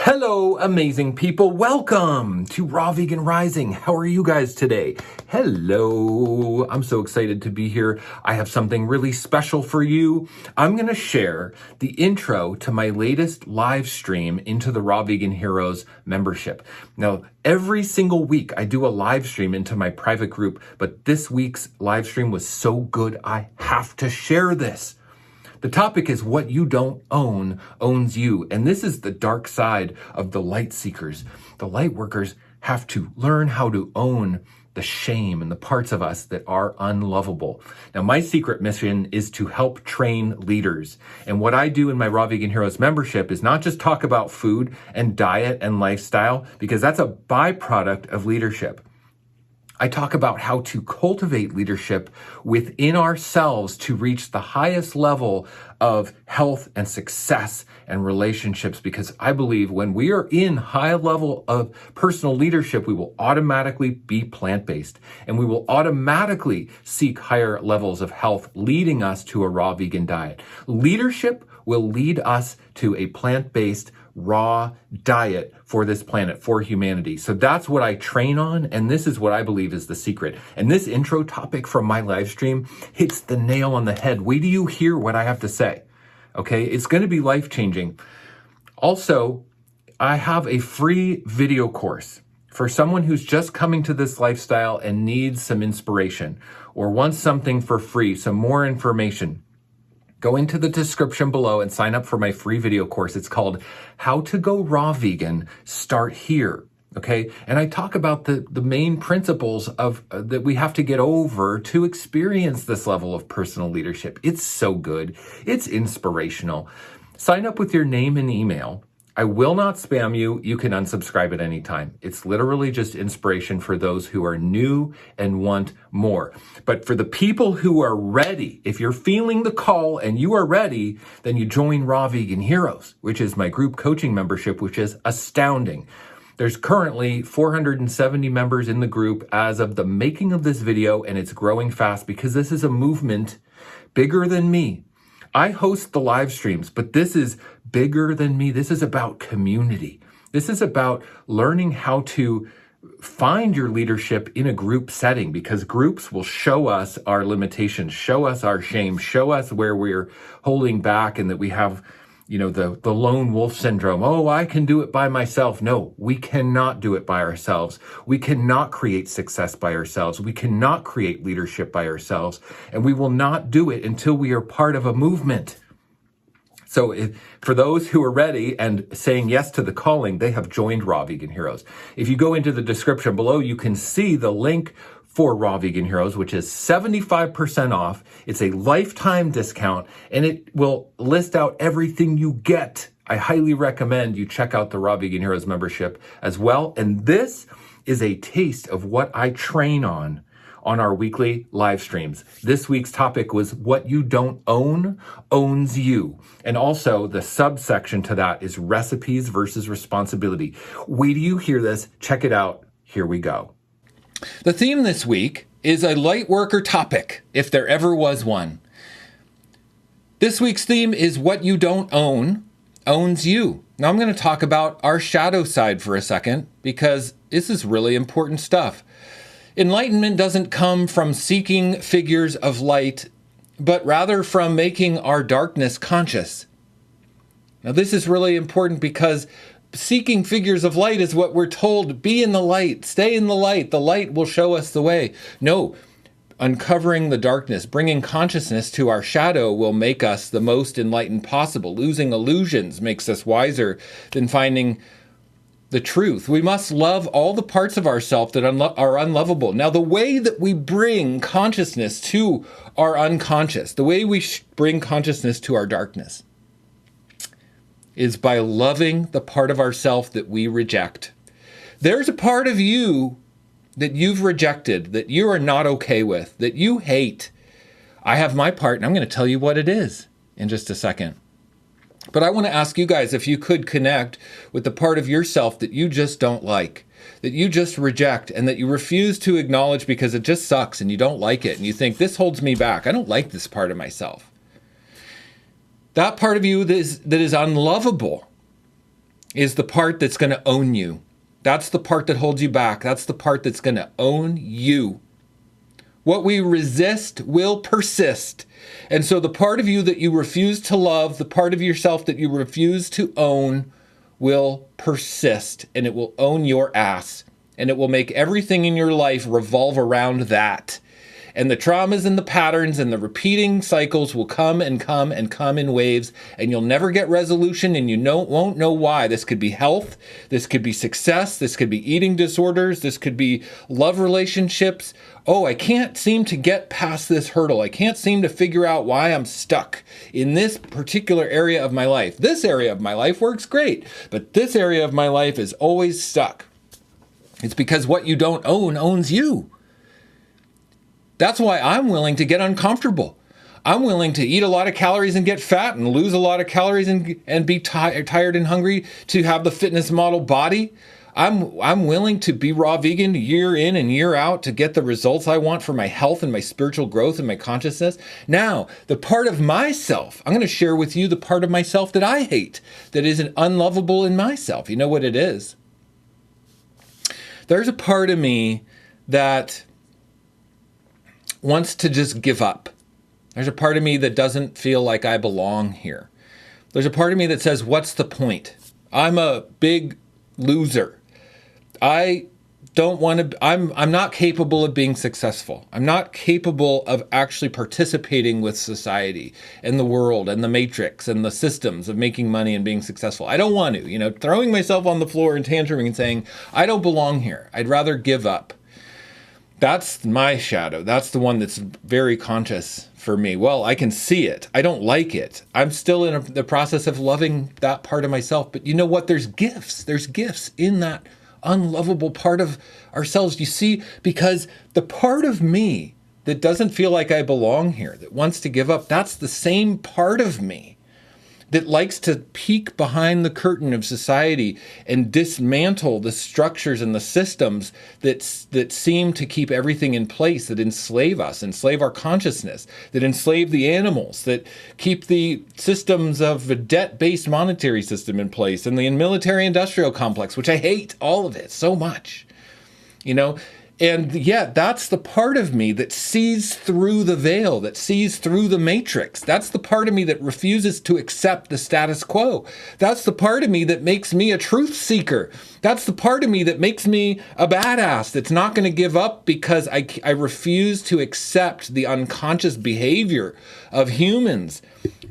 Hello, amazing people. Welcome to Raw Vegan Rising. How are you guys today? Hello. I'm so excited to be here. I have something really special for you. I'm going to share the intro to my latest live stream into the Raw Vegan Heroes membership. Now, every single week I do a live stream into my private group, but this week's live stream was so good I have to share this. The topic is what you don't own owns you. And this is the dark side of the light seekers. The light workers have to learn how to own the shame and the parts of us that are unlovable. Now, my secret mission is to help train leaders. And what I do in my Raw Vegan Heroes membership is not just talk about food and diet and lifestyle, because that's a byproduct of leadership. I talk about how to cultivate leadership within ourselves to reach the highest level of health and success and relationships, because I believe when we are in high level of personal leadership, we will automatically be plant-based and we will automatically seek higher levels of health, leading us to a raw vegan diet. Leadership will lead us to a plant-based raw diet for this planet, for humanity. So that's what I train on, and this is what I believe is the secret. And this intro topic from my live stream hits the nail on the head. Wait till you hear what I have to say. Okay, it's going to be life-changing. Also, I have a free video course for someone who's just coming to this lifestyle and needs some inspiration or wants something for free, some more information. Go into the description below and sign up for my free video course. It's called How to Go Raw Vegan, Start Here. Okay. And I talk about the main principles of that we have to get over to experience this level of personal leadership. It's so good. It's inspirational. Sign up with your name and email. I will not spam you. You can unsubscribe at any time. It's literally just inspiration for those who are new and want more. But for the people who are ready, if you're feeling the call and you are ready, then you join Raw Vegan Heroes, which is my group coaching membership, which is astounding. There's currently 470 members in the group as of the making of this video, and it's growing fast because this is a movement bigger than me. I host the live streams, but this is bigger than me. This is about community. This is about learning how to find your leadership in a group setting, because groups will show us our limitations, show us our shame, show us where we're holding back and that we have, the lone wolf syndrome. Oh, I can do it by myself. No, we cannot do it by ourselves. We cannot create success by ourselves. We cannot create leadership by ourselves. And we will not do it until we are part of a movement. So for those who are ready and saying yes to the calling, they have joined Raw Vegan Heroes. If you go into the description below, you can see the link for Raw Vegan Heroes, which is 75% off. It's a lifetime discount, and it will list out everything you get. I highly recommend you check out the Raw Vegan Heroes membership as well. And this is a taste of what I train on our weekly live streams. This week's topic was what you don't own owns you. And also the subsection to that is recipes versus responsibility. Wait till you hear this. Check it out. Here we go. The theme this week is a light worker topic, if there ever was one. This week's theme is what you don't own owns you. Now I'm going to talk about our shadow side for a second, because this is really important stuff. Enlightenment doesn't come from seeking figures of light, but rather from making our darkness conscious. Now this is really important because seeking figures of light is what we're told. Be in the light, stay in the light will show us the way. No, uncovering the darkness, bringing consciousness to our shadow will make us the most enlightened possible. Losing illusions makes us wiser than finding the truth. We must love all the parts of ourselves that are unlovable. Now, the way that we bring consciousness to our unconscious, the way we bring consciousness to our darkness, is by loving the part of ourself that we reject. There's a part of you that you've rejected, that you are not okay with, that you hate. I have my part, and I'm going to tell you what it is in just a second. But I want to ask you guys if you could connect with the part of yourself that you just don't like, that you just reject, and that you refuse to acknowledge because it just sucks and you don't like it, and you think, this holds me back. I don't like this part of myself. That part of you that is unlovable is the part that's going to own you. That's the part that holds you back. That's the part that's going to own you. What we resist will persist. And so the part of you that you refuse to love, the part of yourself that you refuse to own, will persist, and it will own your ass, and it will make everything in your life revolve around that. And the traumas and the patterns and the repeating cycles will come and come and come in waves, and you'll never get resolution, and you won't know why. This could be health, this could be success, this could be eating disorders, this could be love relationships. Oh, I can't seem to get past this hurdle. I can't seem to figure out why I'm stuck in this particular area of my life. This area of my life works great, but this area of my life is always stuck. It's because what you don't own owns you. That's why I'm willing to get uncomfortable. I'm willing to eat a lot of calories and get fat and lose a lot of calories and be tired and hungry to have the fitness model body. I'm willing to be raw vegan year in and year out to get the results I want for my health and my spiritual growth and my consciousness. Now, the part of myself, I'm going to share with you the part of myself that I hate, that isn't unlovable in myself. You know what it is? There's a part of me that wants to just give up. There's a part of me that doesn't feel like I belong here. There's a part of me that says, what's the point? I'm a big loser. I don't want to, I'm not capable of being successful. I'm not capable of actually participating with society and the world and the matrix and the systems of making money and being successful. I don't want to, throwing myself on the floor and tantruming and saying, I don't belong here. I'd rather give up. That's my shadow. That's the one that's very conscious for me. Well, I can see it. I don't like it. I'm still in the process of loving that part of myself. But you know what? There's gifts. There's gifts in that unlovable part of ourselves. You see, because the part of me that doesn't feel like I belong here, that wants to give up, that's the same part of me that likes to peek behind the curtain of society and dismantle the structures and the systems that seem to keep everything in place, that enslave us, enslave our consciousness, that enslave the animals, that keep the systems of a debt-based monetary system in place, and the military-industrial complex, which I hate all of it so much, And yeah, that's the part of me that sees through the veil, that sees through the matrix. That's the part of me that refuses to accept the status quo. That's the part of me that makes me a truth seeker. That's the part of me that makes me a badass that's not going to give up because I refuse to accept the unconscious behavior of humans,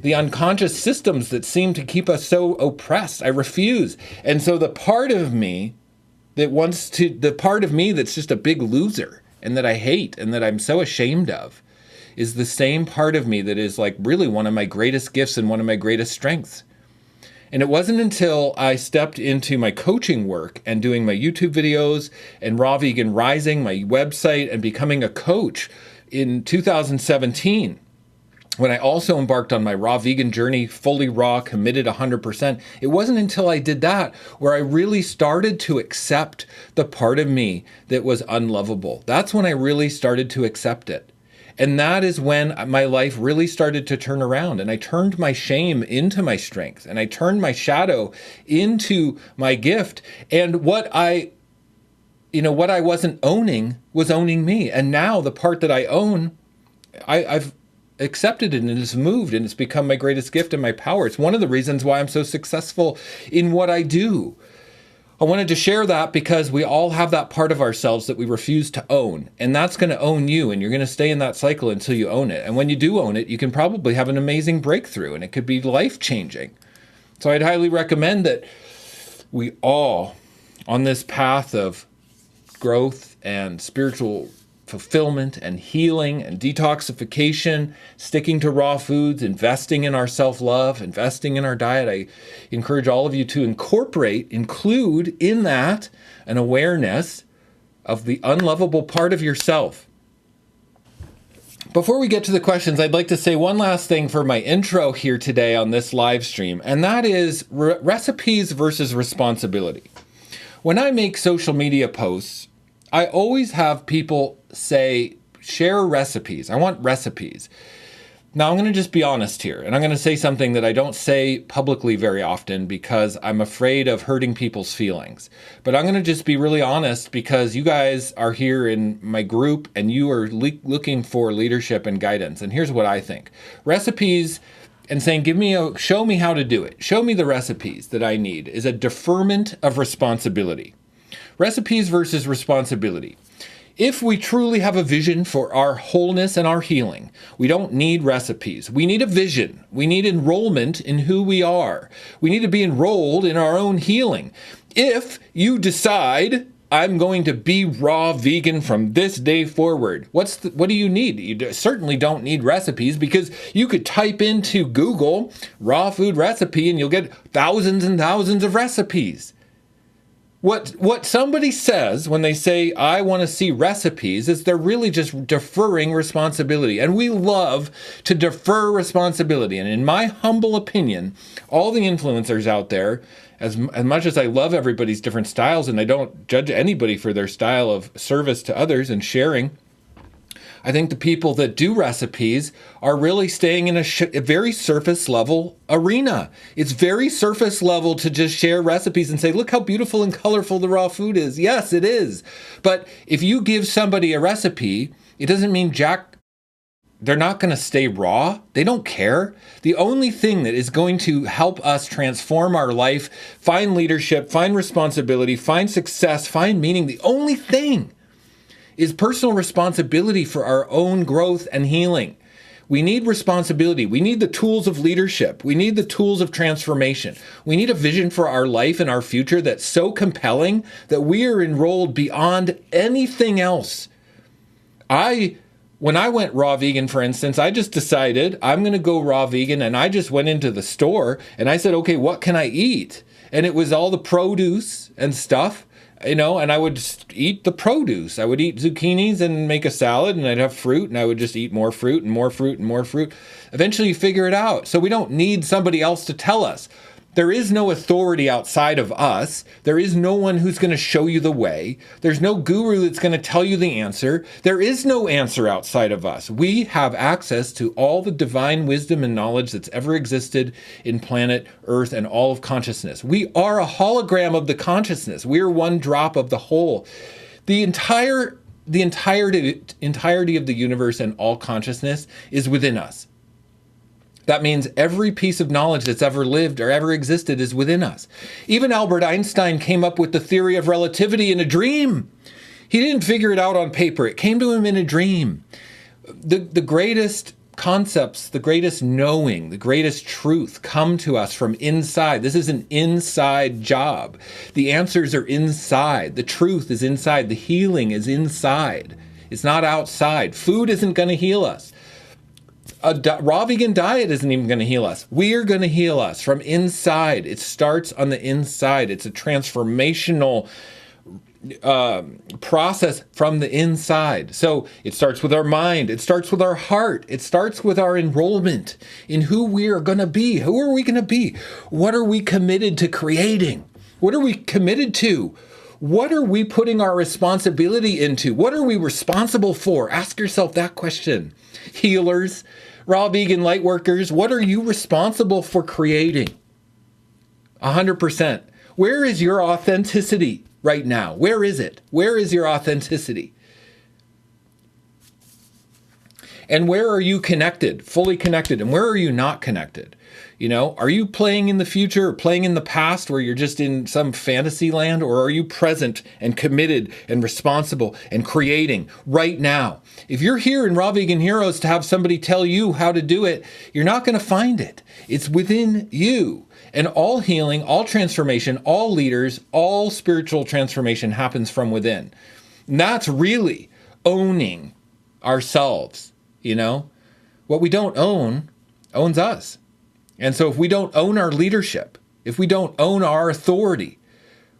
the unconscious systems that seem to keep us so oppressed. I refuse. And so the part of me the part of me that's just a big loser and that I hate and that I'm so ashamed of is the same part of me that is like really one of my greatest gifts and one of my greatest strengths. And it wasn't until I stepped into my coaching work and doing my YouTube videos and Raw Vegan Rising, my website, and becoming a coach in 2017, when I also embarked on my raw vegan journey, fully raw, committed 100%, it wasn't until I did that where I really started to accept the part of me that was unlovable. That's when I really started to accept it. And that is when my life really started to turn around, and I turned my shame into my strength, and I turned my shadow into my gift. And what I wasn't owning was owning me. And now the part that I own, I've accepted it, and it's moved, and it's become my greatest gift and my power. It's one of the reasons why I'm so successful in what I do. I wanted to share that because we all have that part of ourselves that we refuse to own, and that's going to own you, and you're going to stay in that cycle until you own it. And when you do own it, you can probably have an amazing breakthrough, and it could be life-changing. So I'd highly recommend that we all, on this path of growth and spiritual fulfillment and healing and detoxification, sticking to raw foods, investing in our self-love, investing in our diet. I encourage all of you to include in that an awareness of the unlovable part of yourself. Before we get to the questions, I'd like to say one last thing for my intro here today on this live stream, and that is recipes versus responsibility. When I make social media posts, I always have people say, share recipes. I want recipes. Now, I'm going to just be honest here, and I'm going to say something that I don't say publicly very often because I'm afraid of hurting people's feelings. But I'm going to just be really honest because you guys are here in my group and you are looking for leadership and guidance. And here's what I think. Recipes and saying, show me how to do it. Show me the recipes that I need is a deferment of responsibility. Recipes versus responsibility. If we truly have a vision for our wholeness and our healing, we don't need recipes. We need a vision. We need enrollment in who we are. We need to be enrolled in our own healing. If you decide, I'm going to be raw vegan from this day forward, what do you need? You certainly don't need recipes because you could type into Google raw food recipe and you'll get thousands and thousands of recipes. What somebody says when they say, I want to see recipes, is they're really just deferring responsibility. And we love to defer responsibility. And in my humble opinion, all the influencers out there, as much as I love everybody's different styles, and I don't judge anybody for their style of service to others and sharing, I think the people that do recipes are really staying in a very surface level arena. It's very surface level to just share recipes and say, look how beautiful and colorful the raw food is. Yes, it is. But if you give somebody a recipe, it doesn't mean they're not going to stay raw. They don't care. The only thing that is going to help us transform our life, find leadership, find responsibility, find success, find meaning, the only thing is personal responsibility for our own growth and healing. We need responsibility. We need the tools of leadership. We need the tools of transformation. We need a vision for our life and our future that's so compelling that we are enrolled beyond anything else. When I went raw vegan, for instance, I just decided I'm going to go raw vegan, and I just went into the store and I said, okay, what can I eat? And it was all the produce and stuff. And I would just eat the produce. I would eat zucchinis and make a salad, and I'd have fruit, and I would just eat more fruit and more fruit and more fruit. Eventually you figure it out. So we don't need somebody else to tell us. There is no authority outside of us. There is no one who's going to show you the way. There's no guru that's going to tell you the answer. There is no answer outside of us. We have access to all the divine wisdom and knowledge that's ever existed in planet Earth and all of consciousness. We are a hologram of the consciousness. We're one drop of the whole. The entirety of the universe and all consciousness is within us. That means every piece of knowledge that's ever lived or ever existed is within us. Even Albert Einstein came up with the theory of relativity in a dream. He didn't figure it out on paper. It came to him in a dream. The greatest concepts, the greatest knowing, the greatest truth come to us from inside. This is an inside job. The answers are inside. The truth is inside. The healing is inside. It's not outside. Food isn't going to heal us. A raw vegan diet isn't even going to heal us. We are going to heal us from inside. It starts on the inside. It's a transformational process from the inside. So it starts with our mind. It starts with our heart. It starts with our enrollment in who we are going to be. Who are we going to be? What are we committed to creating? What are we committed to? What are we putting our responsibility into? What are we responsible for? Ask yourself that question. Healers, raw vegan light workers, what are you responsible for creating? 100%. Where is your authenticity right now? Where is it? Where is your authenticity? And where are you connected, fully connected? And where are you not connected? Are you playing in the future or playing in the past where you're just in some fantasy land? Or are you present and committed and responsible and creating right now? If you're here in Raw Vegan Heroes to have somebody tell you how to do it, you're not going to find it. It's within you. And all healing, all transformation, all leaders, all spiritual transformation happens from within. And that's really owning ourselves. What we don't own owns us. And so if we don't own our leadership, if we don't own our authority,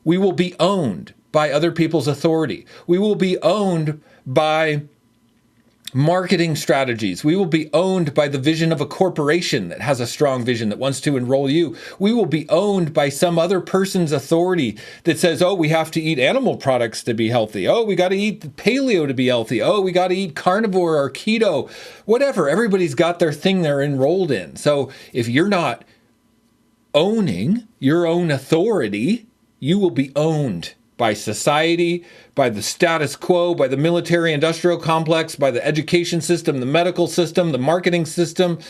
we will be owned by other people's authority. We will be owned by marketing strategies. We will be owned by the vision of a corporation that has a strong vision that wants to enroll you. We will be owned by some other person's authority that says, oh, we have to eat animal products to be healthy. Oh, we got to eat paleo to be healthy. Oh, we got to eat carnivore or keto, whatever. Everybody's got their thing they're enrolled in. So if you're not owning your own authority, you will be owned by society, by the status quo, by the military-industrial complex, by the education system, the medical system, the marketing system,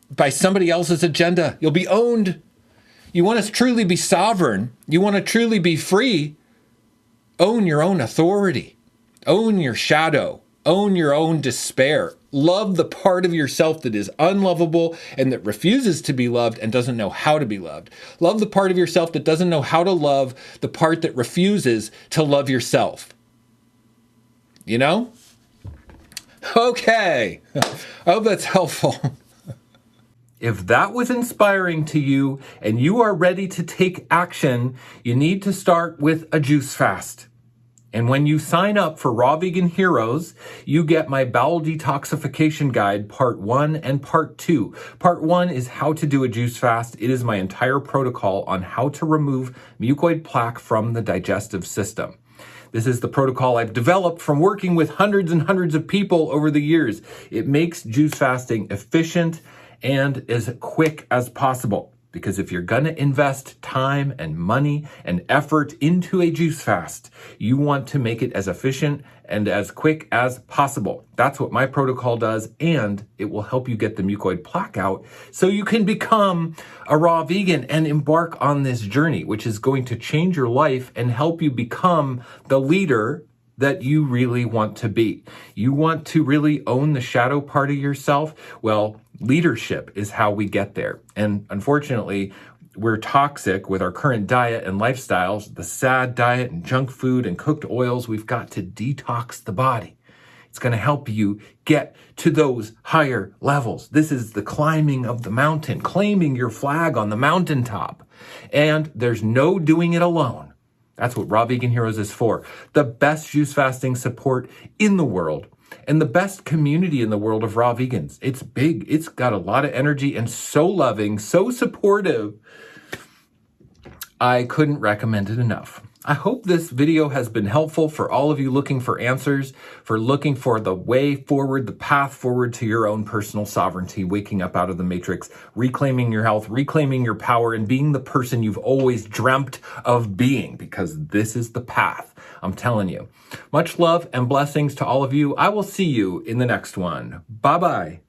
by somebody else's agenda. You'll be owned. You want to truly be sovereign. You want to truly be free. Own your own authority. Own your shadow. Own your own despair. Love the part of yourself that is unlovable and that refuses to be loved and doesn't know how to be loved. Love the part of yourself that doesn't know how to love the part that refuses to love yourself. You know? Okay. I hope that's helpful. If that was inspiring to you and you are ready to take action, you need to start with a juice fast. And when you sign up for Raw Vegan Heroes, you get my bowel detoxification guide, part 1 and part 2. Part 1 is how to do a juice fast. It is my entire protocol on how to remove mucoid plaque from the digestive system. This is the protocol I've developed from working with hundreds and hundreds of people over the years. It makes juice fasting efficient and as quick as possible. Because if you're going to invest time and money and effort into a juice fast, you want to make it as efficient and as quick as possible. That's what my protocol does, and it will help you get the mucoid plaque out so you can become a raw vegan and embark on this journey, which is going to change your life and help you become the leader that you really want to be. You want to really own the shadow part of yourself? Well, leadership is how we get there. And unfortunately, we're toxic with our current diet and lifestyles, the sad diet and junk food and cooked oils. We've got to detox the body. It's going to help you get to those higher levels. This is the climbing of the mountain, claiming your flag on the mountaintop. And there's no doing it alone. That's what Raw Vegan Heroes is for. The best juice fasting support in the world and the best community in the world of raw vegans. It's big. It's got a lot of energy and so loving, so supportive. I couldn't recommend it enough. I hope this video has been helpful for all of you looking for answers, for looking for the way forward, the path forward to your own personal sovereignty, waking up out of the matrix, reclaiming your health, reclaiming your power, and being the person you've always dreamt of being, because this is the path, I'm telling you. Much love and blessings to all of you. I will see you in the next one. Bye-bye.